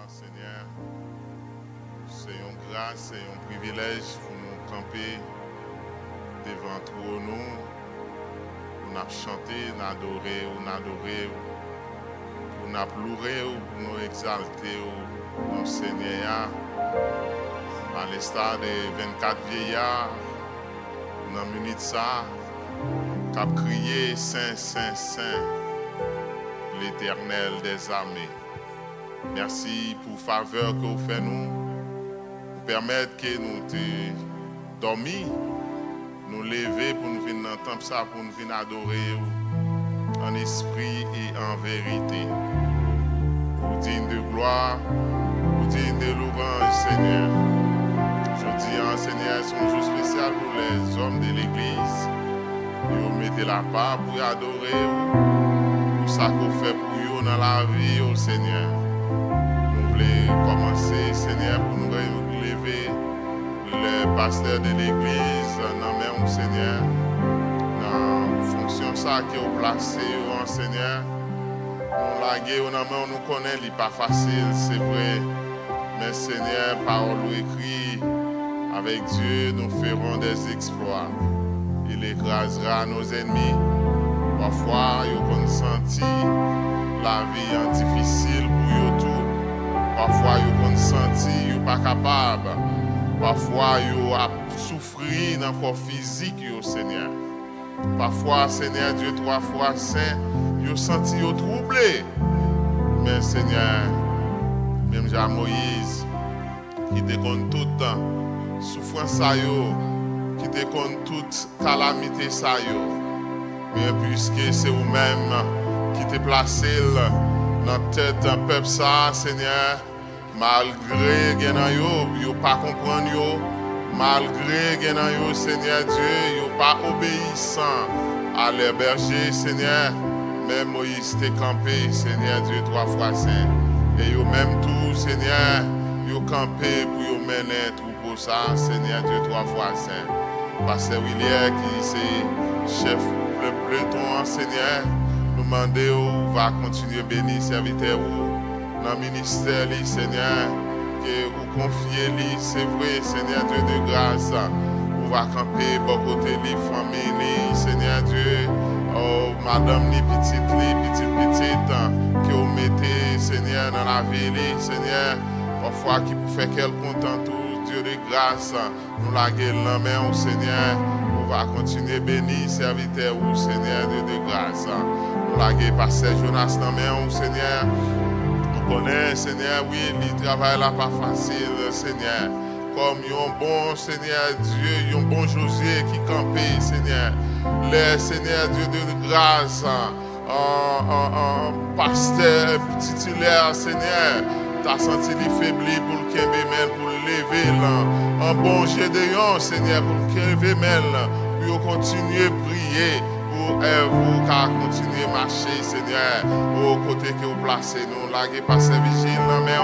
Seigneur, c'est une grâce et un privilège pour nous camper devant toi, nous, pour nous chanter, nous adorer, pour nous louer, pour nous exalter, notre Seigneur, à l'instar des 24 vieillards, dans la minute ça, qui a crié Saint, Saint, Saint, l'Éternel des armées. Merci pour la faveur que vous faites nous, pour permettre que nous dormions, nous lever pour nous venir dans le temple, ça, pour nous venir adorer en esprit et en vérité. Pour digne de gloire, pour digne de louange, Seigneur. Je dis, Seigneur, c'est un jour spécial pour les hommes de l'Église. Vous mettez la part pour adorer, pour ça qu'on fait pour vous dans la vie, au Seigneur. Nous voulons commencer, Seigneur, pour nous lever le pasteur de l'Église, dans même Seigneur, dans la fonction ça qui est placé, Seigneur. Nous laguer, nous connaissons, ce n'est pas facile, c'est vrai. Mais Seigneur, parole ou écrit, avec Dieu, nous ferons des exploits. Il écrasera nos ennemis. Parfois, ils ont senti la vie difficile pour eux tout. Parfois, ils ont senti qu'ils ne sont pas capables. Parfois, ils ont souffert dans le corps physique, Seigneur. Parfois, Seigneur Dieu, 3 fois saint, ils ont senti troublés. Mais Seigneur, même Jean Moïse, qui te compte tout le temps, souffrance, qui te compte toute calamité, mais puisque c'est vous-même qui te placé dans la tête d'un peuple, Seigneur, malgré que vous ne pas comprendre, malgré que vous, Seigneur Dieu, vous pas obéissant à leur berger, Seigneur, mais Moïse t'est campé, Seigneur Dieu, 3 fois saint. Et vous même tout, Seigneur, vous campé pour vous mener tout pour ça, Seigneur Dieu, 3 fois saint. Pasteur William, qui c'est chef le peloton, Seigneur, nous demandons, va continuer à bénir serviteur dans le ministère, Seigneur, que vous confiez, c'est vrai, Seigneur Dieu de grâce, vous va camper beaucoup de famille, Seigneur Dieu, oh, madame, les petites, que vous mettez, Seigneur, dans la ville, Seigneur, parfois qui vous fait quel content, Dieu de grâce, nous la gueule la main, Seigneur, on va continuer à bénir, serviteur, Seigneur, Dieu de grâce, nous la gueule pasteur Jonas la main, Seigneur, on connaît, Seigneur, oui, le travail là pas facile, Seigneur, comme un bon Seigneur Dieu, un bon Josué qui campait, Seigneur, le Seigneur Dieu de grâce, pasteur titulaire, Seigneur, t'as senti les faiblis pour le Kembemel, pour le lever là, un bon Gédéon, Seigneur, pour le Kembemel, pour continuer à prier, pour vous continuer à marcher, Seigneur, au côté que vous placez, nous, là, passer vigile, non, mais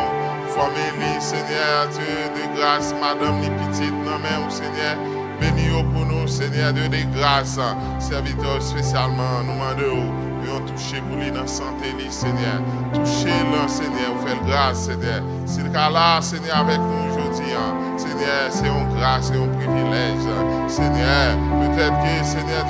famille, Seigneur, Dieu de grâce, madame, les petites, non, mais Seigneur, bénis pour nous, Seigneur, Dieu de grâce, serviteur spécialement, nous demandons. Nous touché pour lui dans la santé, Seigneur. Touchez-le, Seigneur, vous faites grâce, Seigneur. C'est le cas là, Seigneur, avec nous aujourd'hui. Seigneur, c'est une grâce, c'est un privilège. Seigneur, peut-être que, Seigneur,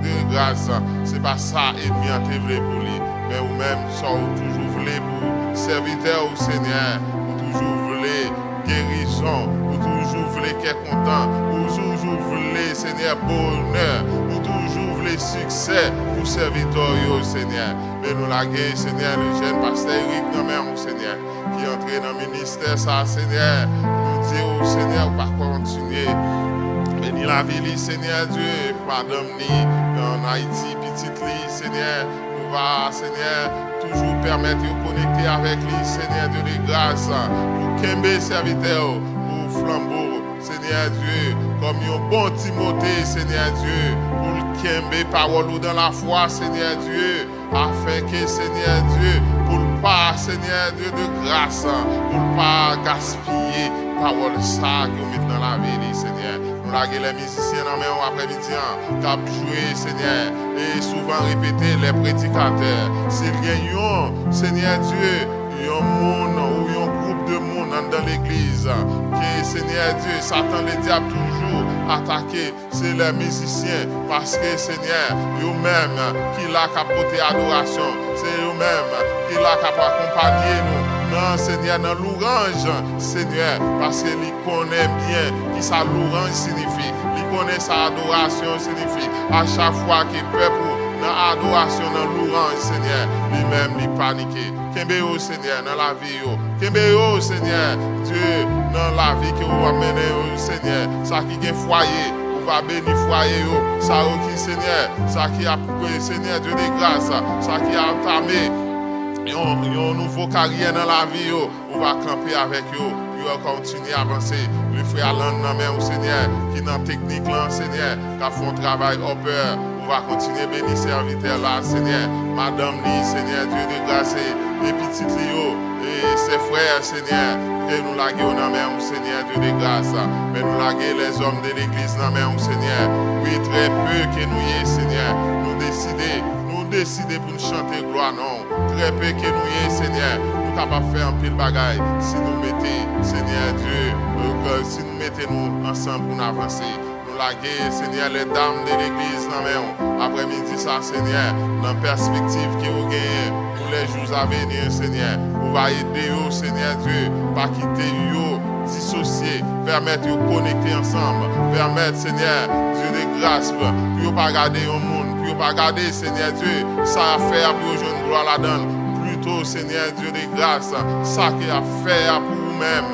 Dieu de grâce, c'est pas ça, ennemi en voulu pour lui. Mais vous-même, ça, vous toujours voulez pour serviteur au Seigneur. Vous toujours voulez guérison. Vous toujours voulez qu'il est content. Vous toujours voulez, Seigneur, bonheur. Vous toujours voulez succès pour serviteur, Seigneur. Mais nous la gueule, Seigneur, le jeune pasteur Eric, non même, Seigneur, qui est entré dans le ministère, ça, Seigneur, nous dit au Seigneur, on va continuer. Bénis la ville, Seigneur Dieu, madame ni en Haïti, petite lit, Seigneur, nous va, Seigneur, toujours permettre de connecter avec lui, Seigneur Dieu de grâce, pour Kembe serviteur, pour flambeau, Seigneur Dieu, comme un bon Timothée, Seigneur Dieu, pour le Kembe parole dans la foi, Seigneur Dieu, afin que, Seigneur Dieu, pour le pas, Seigneur Dieu de grâce, pour ne pas gaspiller parole ça que vous mettez dans la vie, Seigneur. Nous la les musiciens dans le après-midi, qui ont joué, Seigneur, et souvent répété les prédicateurs. S'il y a Seigneur Dieu, un monde ou un groupe de monde dans l'église. Que Seigneur Dieu, Satan, le diable toujours attaqué, c'est les musiciens. Parce que Seigneur, eux-mêmes qui l'a capoté adoration, c'est eux-mêmes qui l'a accompagné nous. Non, Seigneur, dans l'orange, Seigneur, parce qu'il connaît bien qui ça l'orange signifie. Il connaît sa adoration signifie. À chaque fois qu'il peuple dans l'adoration, dans l'orange, Seigneur, lui-même, il panique. Kembe Seigneur, dans la vie, Kembe Seigneur, Dieu, dans la vie que vous amenez, Seigneur, ça qui est foyer. On va bénir foyer, ça qui Seigneur, ça qui a Seigneur Dieu de grâce, ça qui a entamé une nouveau carrière dans la vie, on va camper avec eux, on va continuer à avancer. Le frère Alain, Seigneur, qui dans la technique, là, Seigneur, qui a fait un travail au peur, on va continuer à bénir serviteur là, Seigneur. Madame Lee, Seigneur, Dieu de grâce, les petits Léo, et ses frères, Seigneur, et nous laguer dans main, Seigneur, Dieu de grâce, mais nous laguer les hommes de l'église dans main, Seigneur. Oui, très peu que nous y est, Seigneur, nous décider pour nous chanter gloire, non. Très peu que nous y est, Seigneur, nous sommes capables de faire un pile bagaille si nous mettons, Seigneur Dieu, si nous mettons nous ensemble pour nous avancer. Nous laguer, Seigneur, les dames de l'église dans main, après-midi, ça, Seigneur, dans la perspective que vous gagnez pour les jours à venir, Seigneur. Vous va aider, Seigneur Dieu, pas quitter vous, dissocier, permettre de connecter ensemble, permettre, Seigneur, Dieu de grâce, pour ne pas garder au monde. Pour ne pas garder, Seigneur Dieu, ça a fait pour jeune gloire là-dedans. Plutôt, Seigneur Dieu de grâce, ça qui a fait pour vous-même.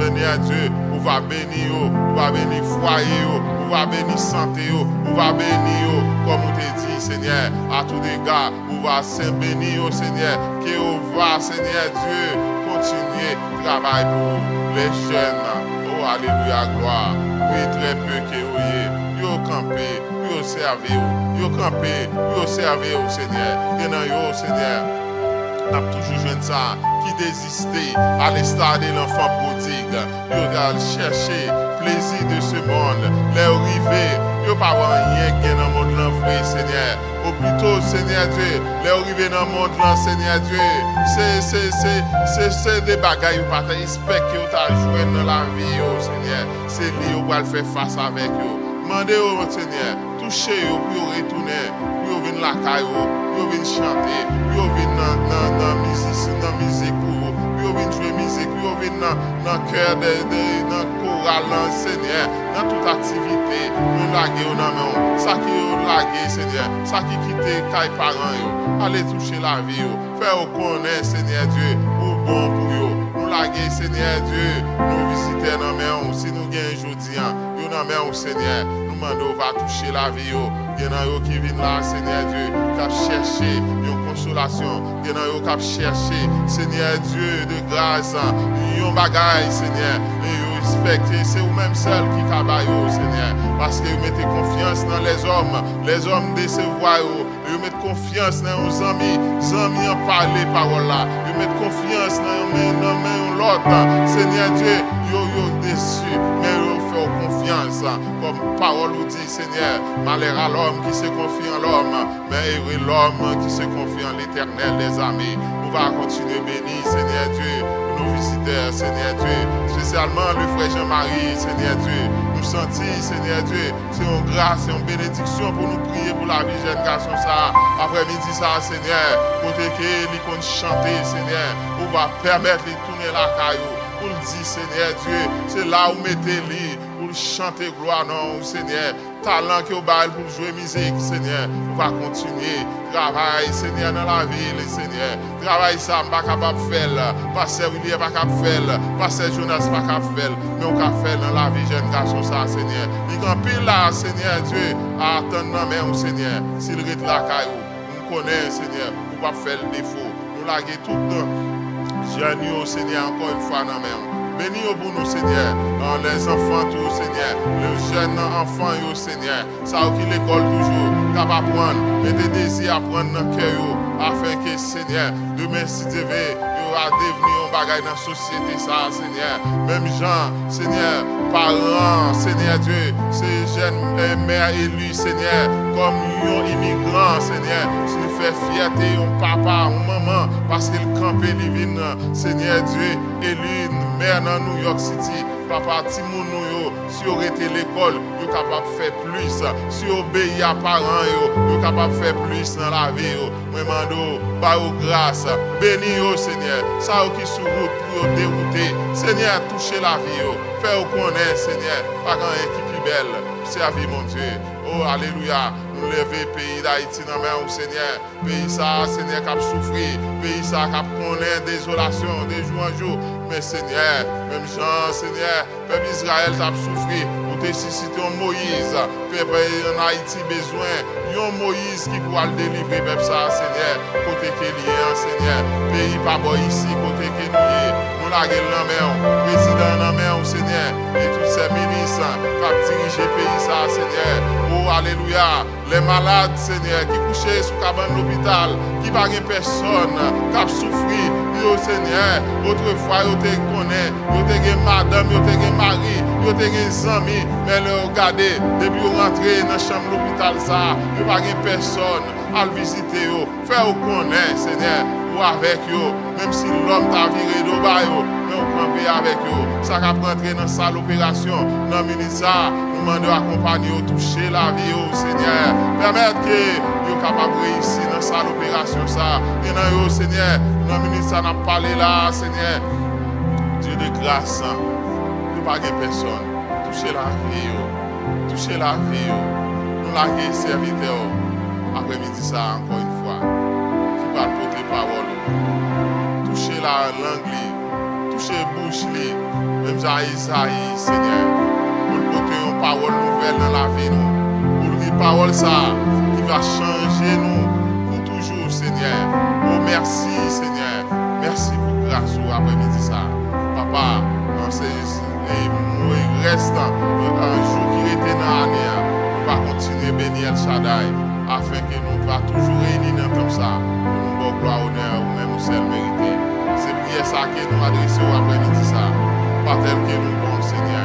Seigneur Dieu, on va bénir, on va bénir foyer, on va bénir santé, on va bénir, comme on te dit, Seigneur, à tous les gars, on va bénir, Seigneur, que on va, Seigneur Dieu, continuer le travail pour les jeunes. Oh, alléluia, gloire. Oui, très peu que vous y yo campé, yo servi, yo campé, yo servi au Seigneur. Et dans yo, Seigneur, on a toujours jeune ça qui désistait à l'instar de l'enfant prodigue. Yo doit chercher plaisir de ce monde, les arrivés, yo pas rien qui dans le monde là, vrai Seigneur. Ou plutôt, Seigneur Dieu, les arrivés dans le monde là, Seigneur Dieu, c'est des bagailles où pas respect que vous avez joué dans la vie, Seigneur. C'est lui qui va le faire face avec vous. Demandez au Seigneur, touchez-vous pour retourner, pour venir la caille, pour venir chanter, pour venir dans la musique, pour venir jouer musique, pour venir dans le cœur, dans le choral, Seigneur, dans toute activité, pour laguer au nom, ça qui est lagué, Seigneur, ça qui quitte les parents, allez toucher la vie, faire connaître, Seigneur Dieu, ou bon pour vous. Nous laguer, Seigneur Dieu, nous visiter dans la main, si nous gagnons aujourd'hui, nous dans la main, Seigneur. Nous demandons, va toucher la vie. Il y en a qui viennent là, Seigneur Dieu, qui chercher une consolation. Il y en a qui chercher, Seigneur Dieu, de grâce, une bagaille, Seigneur. Et vous respectez, c'est vous-même seul qui travaille, Seigneur. Parce que vous mettez confiance dans les hommes décevoir. Vous mettez confiance dans vos amis en parler parole là. Vous mettez confiance dans l'autre. Seigneur Dieu, vous déçu, mais vous faites confiance. Comme parole vous dit, Seigneur, malheur à l'homme qui se confie en l'homme, mais heureux l'homme qui se confie en l'Éternel des amis. On va continuer béni, Seigneur Dieu, nos visiteurs, Seigneur Dieu, spécialement le frère Jean-Marie, Seigneur Dieu. Nous sentir, Seigneur Dieu, c'est une grâce et une bénédiction pour nous prier pour la vie jeune garçon ça. Après-midi ça, Seigneur, côté qu'il compte chanter, Seigneur, on va permettre de tourner la caillou. Pour le dire, Seigneur Dieu, c'est là où mettez-les pour chanter gloire, non, Seigneur. Talent que vous avez pour jouer musique, Seigneur. On va continuer. Travail, Seigneur, dans la ville, Seigneur. Travail, ça, on ne pas capable de faire. Pasteur William, pas capable de faire. Pasteur Jonas, pas capable de faire. Mais on va faire dans la vie, jeune garçon, ça, Seigneur. Il y a un pile là, Seigneur Dieu, à attendre dans la main, Seigneur. S'il reste la caillou, on connaît, Seigneur, on va faire le défaut. Nous laguer tout le temps. Jeune, Seigneur, encore une fois dans la main. Bénis pour nous, Seigneur, les enfants, tout, Seigneur, les jeunes enfants, Seigneur, ça qui l'école toujours, capable d'apprendre, mais des désirs à prendre dans le cœur, afin que, Seigneur, demain, si Dieu veut, à devenir un bagage dans la société, ça, Seigneur. Même gens, Seigneur, parents, Seigneur Dieu, ces jeunes mères élus, Seigneur, comme un immigrant, Seigneur, s'il fait fierté, un papa, un maman, parce qu'il campe livine, Seigneur Dieu, élu, mère dans New York City, papa, Timoun, si vous arrêtez l'école, vous êtes capable de faire plus. Si vous obéissez à parents, vous êtes capable de faire plus dans la vie. Moi, je demande, par grâce, bénis, Seigneur. Ça qui sur route pour vous dérouter. Seigneur, touchez la vie. Faites-vous connaître, Seigneur. Pas rien qui est plus belle. Servez, mon Dieu. Oh, alléluia. Nous lever le pays d'Haïti dans la main, Seigneur. Pays ça, Seigneur, qui a souffert. Pays ça, qui a connaît désolation de jour en jour. Mais Seigneur, même Jean, Seigneur, peuple Israël t'a souffert. Pour te susciter un Moïse. Peuple en Haïti besoin. Un Moïse qui pourra le délivrer, peuple ça, Seigneur. Côté qu'il y est, Seigneur. Pays pas bon ici, côté qu'il y est. Nous la gueule dans la main. Président dans la main, Seigneur. Et tous ces ministres qui ont dirigé le pays ça, Seigneur. Oh, alléluia. Les malades, Seigneur, qui couchaient sous cabane de l'hôpital, qui n'ont pas personne, qui ont souffert. Yo, Seigneur, autrefois, yo te connaît, yo te gen madame, yo te gen mari, yo te gen amis, mais le regardez, depuis vous rentrez dans la chambre de l'hôpital, ça, yo pas gen personne à le visiter, yo. Faites-vous connaître, Seigneur, ou avec yo, même si l'homme t'a viré de bas, yo, mais on campe avec yo. Ça va rentrer dans la salle d'opération, dans le ministère, nous demandons d'accompagner, toucher la vie, yo, Seigneur. Permettre que yo capable de réussir dans la salle d'opération, ça. Et dans yo, Seigneur, dans le ministère, on a parlé là, Seigneur. Dieu de grâce, nous pas de personne. Toucher la vie, yo. Toucher la vie, yo. Nous la serviteur. Après-midi, ça, encore une fois, qui va porter parole. Toucher la langue, toucher bouche, même ça, Isaïe, Seigneur. Pour porter une parole nouvelle dans la vie, nous. Pour une parole, ça, qui va changer nous pour toujours, Seigneur. Oh, merci, Seigneur. Merci pour grâce après-midi, ça. Papa, il reste un jour qui était dans l'année. On va continuer à bénir El Shaddai afin que nous soyons toujours réunis dans comme ça. Nous avons gloire, honneur, ou même au seul mérité. C'est prière ça que nous adressons après-midi, ça. Pas tel que nous, bon Seigneur.